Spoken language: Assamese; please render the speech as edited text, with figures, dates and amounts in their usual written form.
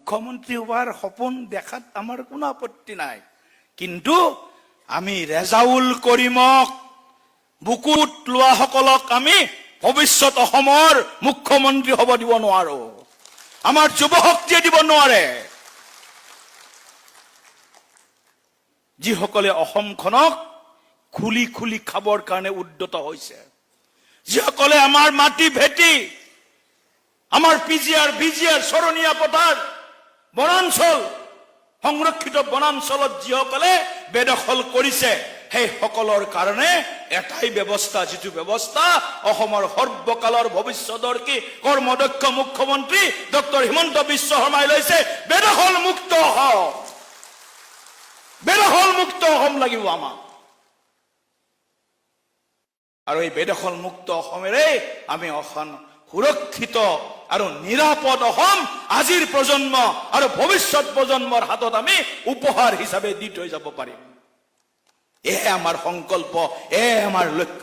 মুখ্যমন্ত্ৰী হোৱাৰ সপোন দেখাত আমাৰ কোনো আপত্তি নাই, কিন্তু আমি ৰেজাউল কৰিমক বুকুত লোৱা সকলক আমি ভৱিষ্যত অসমৰ মুখ্যমন্ত্ৰী হ'ব দিব নোৱাৰো। আমাৰ যুৱশক্তিয়ে দিব নোৱাৰে। যিসকলে অসমখনক খুলি খুলি খাবৰ কাৰণে উদ্যত হৈছে, যিসকলে আমাৰ মাটি ভেটি, আমাৰ পিজিআৰ বিজিআৰ চৰণীয়া পথাৰ বনাঞ্চল সংৰক্ষিত বনাঞ্চলত যিসকলে বেদখল কৰিছে, সেই সকলৰ কাৰণে এটাই ব্যৱস্থা, যিটো ব্যৱস্থা অসমৰ সৰ্বকালৰ ভৱিষ্যতৰ কৰ্মদক্ষ মুখ্যমন্ত্ৰী ডক্টৰ হিমন্ত বিশ্ব শৰ্মাই লৈছে, বেদখল মুক্ত অসম। বেদখল মুক্ত অসম লাগিব আমাক, আৰু এই বেদখল মুক্ত অসমেৰে আমি অসম সুৰক্ষিত আৰু নিৰাপদ অসম আজিৰ প্ৰজন্ম আৰু ভৱিষ্যত প্ৰজন্মৰ হাতত আমি উপহাৰ হিচাপে দি থৈ যাব পাৰিম। এয়ে আমাৰ সংকল্প, এয়ে আমাৰ লক্ষ্য।